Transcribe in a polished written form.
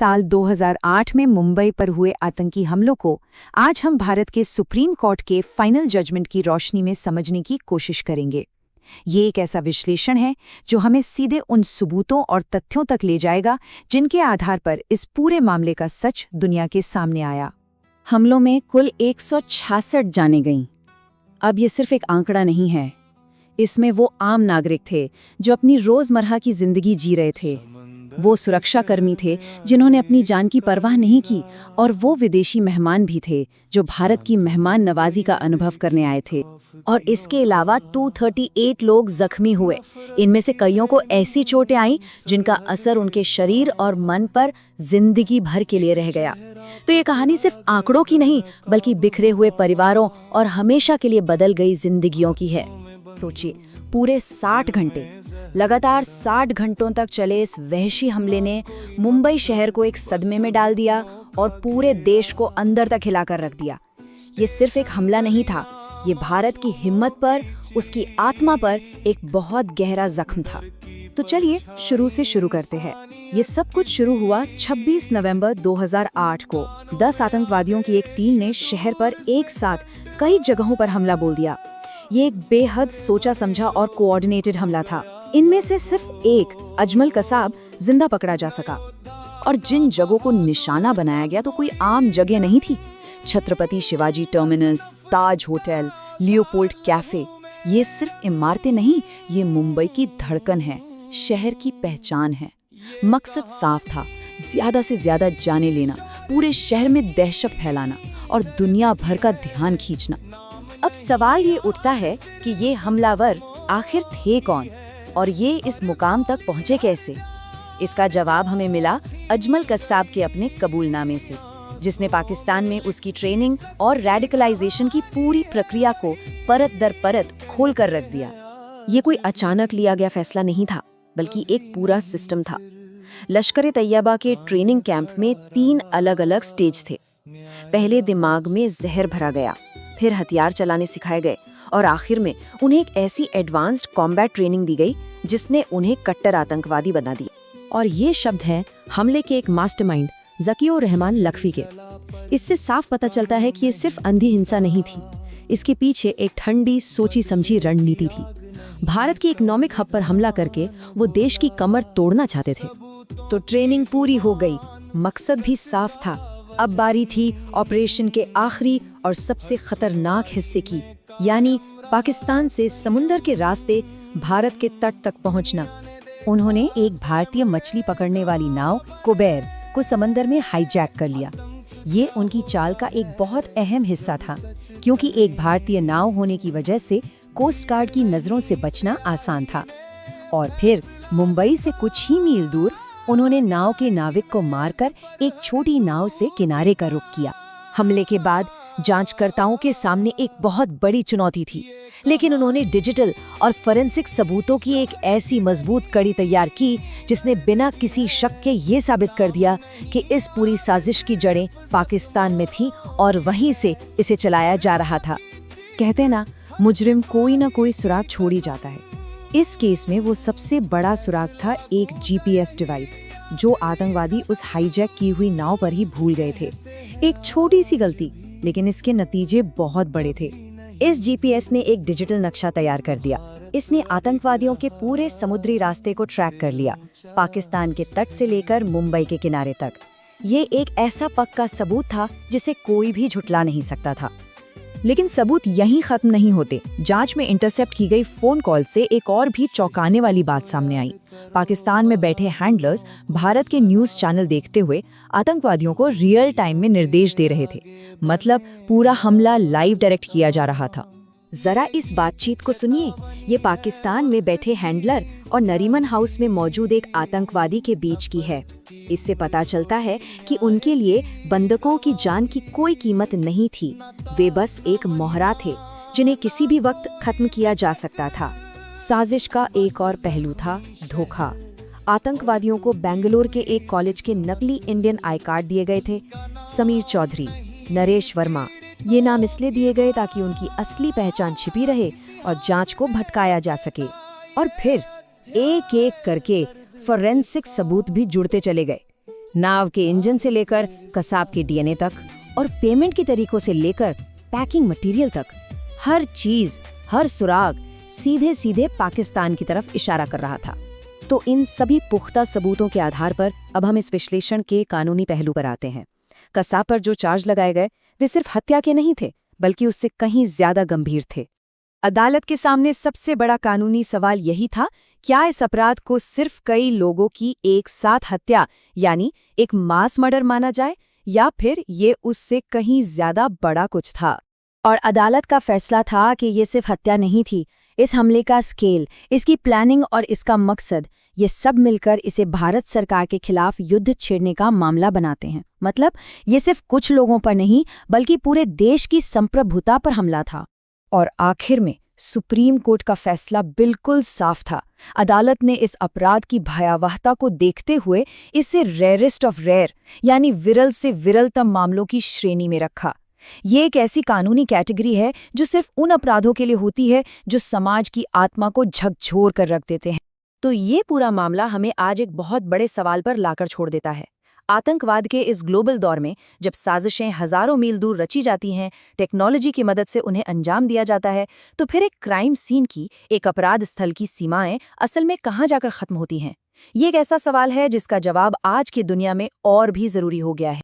साल 2008 में मुंबई पर हुए आतंकी हमलों को आज हम भारत के सुप्रीम कोर्ट के फाइनल जजमेंट की रोशनी में समझने की कोशिश करेंगे। ये एक ऐसा विश्लेषण है जो हमें सीधे उन सबूतों और तथ्यों तक ले जाएगा जिनके आधार पर इस पूरे मामले का सच दुनिया के सामने आया। हमलों में कुल 166 जानें गईं। अब ये सिर्फ एक आंकड़ा नहीं है, इसमें वो आम नागरिक थे जो अपनी रोजमर्रा की जिंदगी जी रहे थे। वो सुरक्षाकर्मी थे जिन्होंने अपनी जान की परवाह नहीं की, और वो विदेशी मेहमान भी थे जो भारत की मेहमान नवाजी का अनुभव करने आए थे। और इसके अलावा 238 लोग जख्मी हुए। इनमें से कईयों को ऐसी चोटें आईं जिनका असर उनके शरीर और मन पर जिंदगी भर के लिए रह गया। तो ये कहानी सिर्फ आंकड़ों की नहीं, बल्कि बिखरे हुए परिवारों और हमेशा के लिए बदल गई जिंदगियों की है। सोचिए, पूरे 60 घंटे, लगातार 60 घंटों तक चले इस वहशी हमले ने मुंबई शहर को एक सदमे में डाल दिया और पूरे देश को अंदर तक हिलाकर रख दिया। ये सिर्फ एक हमला नहीं था, ये भारत की हिम्मत पर, उसकी आत्मा पर एक बहुत गहरा जख्म था। तो चलिए शुरू से शुरू करते हैं। ये सब कुछ शुरू हुआ 26 नवंबर 2008 को। 10 आतंकवादियों की एक टीम ने शहर पर एक साथ कई जगहों पर हमला बोल दिया। ये एक बेहद सोचा समझा और कोऑर्डिनेटेड हमला था। इनमें से सिर्फ एक, अजमल कसाब, जिंदा पकड़ा जा सका। और जिन जगहों को निशाना बनाया गया तो कोई आम जगह नहीं थी। छत्रपति शिवाजी टर्मिनस, ताज होटल, लियोपोल्ड कैफे, ये सिर्फ इमारतें नहीं, ये मुंबई की धड़कन है, शहर की पहचान है। मकसद साफ था, ज्यादा से ज्यादा जाने लेना, पूरे शहर में दहशत फैलाना और दुनिया भर का ध्यान खींचना। अब सवाल ये उठता है कि ये हमलावर आखिर थे कौन और ये इस मुकाम तक पहुंचे कैसे? इसका जवाब हमें मिला अजमल कसाब के अपने कबूलनामे से, जिसने पाकिस्तान में उसकी ट्रेनिंग और रेडिकलाइजेशन की पूरी प्रक्रिया को परत दर परत खोल कर रख दिया। ये कोई अचानक लिया गया फैसला नहीं था, बल्कि एक पूरा सिस्टम था। लश्कर-ए-तैयबा के ट्रेनिंग कैंप में 3 अलग-अलग स्टेज थे। पहले दिमाग में जहर भरा गया, फिर हथियार चलाने सिखाए गए और आखिर में उन्हें एक ऐसी एडवांस्ड कॉम्बैट ट्रेनिंग दी गई जिसने उन्हें कट्टर आतंकवादी बना दिया। और ये शब्द हैं हमले के एक मास्टरमाइंड ज़की-उर रहमान लखवी के। इससे साफ पता चलता है कि ये सिर्फ अंधी हिंसा नहीं थी, इसके पीछे एक ठंडी सोची समझी रणनीति थी। भारत के इकोनॉमिक हब पर हमला करके वो देश की कमर तोड़ना चाहते थे। तो ट्रेनिंग पूरी हो गई, मकसद भी साफ था। अब बारी थी ऑपरेशन के आखिरी और सबसे खतरनाक हिस्से की, यानी पाकिस्तान से समुंदर के रास्ते भारत के तट तक पहुंचना। उन्होंने एक भारतीय मछली पकड़ने वाली नाव कुबेर को समंदर में हाईजैक कर लिया। ये उनकी चाल का एक बहुत अहम हिस्सा था, क्योंकि एक भारतीय नाव होने की वजह से कोस्ट गार्ड की नजरों से बचना आसान था। और फिर मुंबई से कुछ ही मील दूर उन्होंने नाव के नाविक को मारकर एक छोटी नाव से किनारे का रुख किया। हमले के बाद जांचकर्ताओं के सामने एक बहुत बड़ी चुनौती थी, लेकिन उन्होंने डिजिटल और फोरेंसिक सबूतों की एक ऐसी मजबूत कड़ी तैयार की जिसने बिना किसी शक के ये साबित कर दिया कि इस पूरी साजिश की जड़ें पाकिस्तान में थीं और वहीं से इसे चलाया जा रहा था। कहते ना, मुजरिम कोई ना कोई सुराग छोड़ ही जाता है। इस केस में वो सबसे बड़ा सुराग था एक जीपीएस डिवाइस, जो आतंकवादी उस हाईजैक की हुई नाव पर ही भूल गए थे। एक छोटी सी गलती, लेकिन इसके नतीजे बहुत बड़े थे। इस जीपीएस ने एक डिजिटल नक्शा तैयार कर दिया। इसने आतंकवादियों के पूरे समुद्री रास्ते को ट्रैक कर लिया, पाकिस्तान के तट से लेकर मुंबई के किनारे तक। ये एक ऐसा पक्का सबूत था जिसे कोई भी झुठला नहीं सकता था। लेकिन सबूत यहीं खत्म नहीं होते। जांच में इंटरसेप्ट की गई फोन कॉल से एक और भी चौंकाने वाली बात सामने आई। पाकिस्तान में बैठे हैंडलर्स भारत के न्यूज चैनल देखते हुए आतंकवादियों को रियल टाइम में निर्देश दे रहे थे। मतलब पूरा हमला लाइव डायरेक्ट किया जा रहा था। जरा इस बातचीत को सुनिए। ये पाकिस्तान में बैठे हैंडलर और नरीमन हाउस में मौजूद एक आतंकवादी के बीच की है। इससे पता चलता है कि उनके लिए बंधकों की जान की कोई कीमत नहीं थी। वे बस एक मोहरा थे जिन्हें किसी भी वक्त खत्म किया जा सकता था। साजिश का एक और पहलू था धोखा। आतंकवादियों को बेंगलुरु के एक कॉलेज के नकली इंडियन आई कार्ड दिए गए थे। समीर चौधरी, नरेश वर्मा, ये नाम इसलिए दिए गए ताकि उनकी असली पहचान छिपी रहे और जांच को भटकाया जा सके। और फिर एक एक करके फोरेंसिक सबूत भी जुड़ते चले गए। नाव के इंजन से लेकर कसाब के डीएनए तक और पेमेंट के तरीकों से लेकर पैकिंग मटेरियल तक, हर चीज, हर सुराग सीधे सीधे पाकिस्तान की तरफ इशारा कर रहा था। तो इन सभी पुख्ता सबूतों के आधार पर अब हम इस विश्लेषण के कानूनी पहलू पर आते हैं। कसाब पर जो चार्ज लगाए गए वे सिर्फ हत्या के नहीं थे, बल्कि उससे कहीं ज्यादा गंभीर थे। अदालत के सामने सबसे बड़ा कानूनी सवाल यही था, क्या इस अपराध को सिर्फ कई लोगों की एक साथ हत्या यानी एक मास मर्डर माना जाए, या फिर ये उससे कहीं ज्यादा बड़ा कुछ था। और अदालत का फैसला था कि ये सिर्फ हत्या नहीं थी। इस हमले का स्केल, इसकी प्लानिंग और इसका मकसद, ये सब मिलकर इसे भारत सरकार के खिलाफ युद्ध छेड़ने का मामला बनाते हैं। मतलब ये सिर्फ कुछ लोगों पर नहीं, बल्कि पूरे देश की संप्रभुता पर हमला था। और आखिर में सुप्रीम कोर्ट का फैसला बिल्कुल साफ था। अदालत ने इस अपराध की भयावहता को देखते हुए इसे रेयरेस्ट ऑफ रेयर यानी विरल से विरलतम मामलों की श्रेणी में रखा। ये एक ऐसी कानूनी कैटेगरी है जो सिर्फ उन अपराधों के लिए होती है जो समाज की आत्मा को झकझोर कर रख देते हैं। तो ये पूरा मामला हमें आज एक बहुत बड़े सवाल पर लाकर छोड़ देता है। आतंकवाद के इस ग्लोबल दौर में जब साजिशें हजारों मील दूर रची जाती हैं, टेक्नोलॉजी की मदद से उन्हें अंजाम दिया जाता है, तो फिर एक क्राइम सीन की, एक अपराध स्थल की सीमाएं असल में कहाँ जाकर खत्म होती हैं? ये एक ऐसा सवाल है जिसका जवाब आज की दुनिया में और भी जरूरी हो गया है।